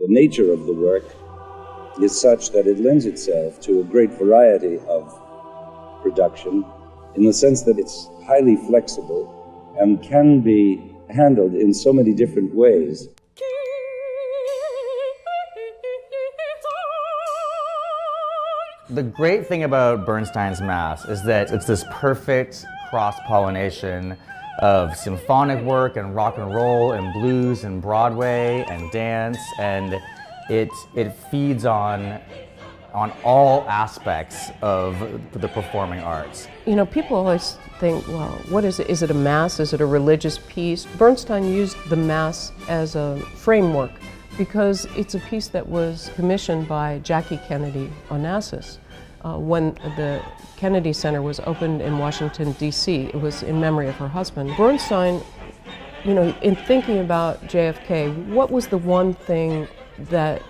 The nature of the work is such that it lends itself to a great variety of production, in the sense that it's highly flexible and can be handled in so many different ways. The great thing about Bernstein's Mass is that it's this perfect cross-pollination of symphonic work and rock and roll and blues and Broadway and dance, and it feeds on all aspects of the performing arts. You know, people always think, well, what is it? Is it a mass? Is it a religious piece? Bernstein used the mass as a framework because it's a piece that was commissioned by Jackie Kennedy Onassis. When the Kennedy Center was opened in Washington, D.C., it was in memory of her husband. Bernstein, you know, in thinking about JFK, what was the one thing that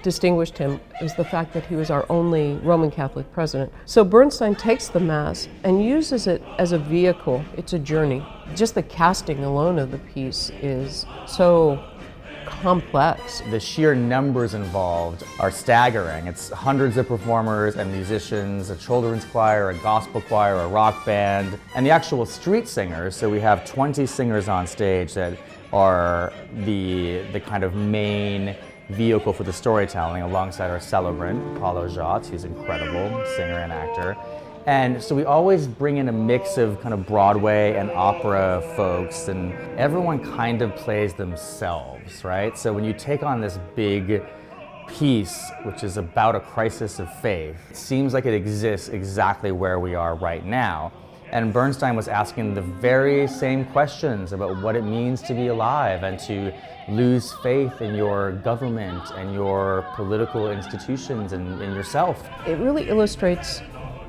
distinguished him is the fact that he was our only Roman Catholic president. So Bernstein takes the Mass and uses it as a vehicle. It's a journey. Just the casting alone of the piece is so complex. The sheer numbers involved are staggering. It's hundreds of performers and musicians, a children's choir, a gospel choir, a rock band, and the actual street singers. So we have 20 singers on stage that are the kind of main vehicle for the storytelling, alongside our celebrant, Paulo Jot, who's an incredible singer and actor. And so we always bring in a mix of kind of Broadway and opera folks, and everyone kind of plays themselves, right? So when you take on this big piece, which is about a crisis of faith, it seems like it exists exactly where we are right now. And Bernstein was asking the very same questions about what it means to be alive and to lose faith in your government and your political institutions and in yourself. It really illustrates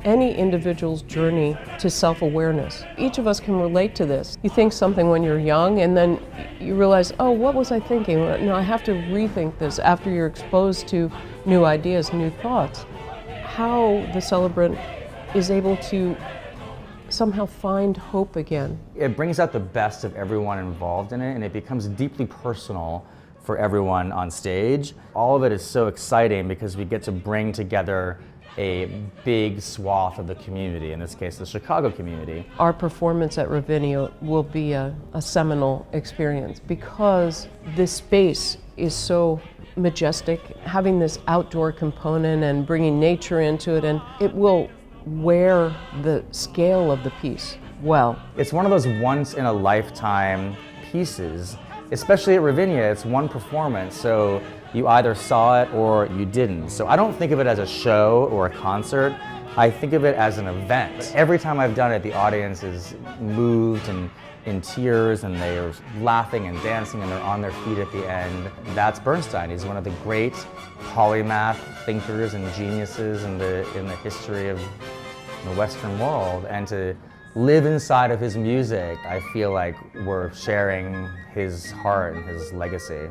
any individual's journey to self-awareness. Each of us can relate to this. You think something when you're young and then you realize, oh, what was I thinking? No, I have to rethink this after you're exposed to new ideas, new thoughts. How the celebrant is able to somehow find hope again. It brings out the best of everyone involved in it, and it becomes deeply personal for everyone on stage. All of it is so exciting because we get to bring together a big swath of the community, in this case the Chicago community. Our performance at Ravinia will be a seminal experience because this space is so majestic, having this outdoor component and bringing nature into it, and it will wear the scale of the piece well. It's one of those once-in-a-lifetime pieces, especially at Ravinia. It's one performance, so you either saw it or you didn't. So I don't think of it as a show or a concert. I think of it as an event. Every time I've done it, the audience is moved and in tears, and they're laughing and dancing, and they're on their feet at the end. That's Bernstein. He's one of the great polymath thinkers and geniuses in the history of the Western world. And to live inside of his music, I feel like we're sharing his heart and his legacy.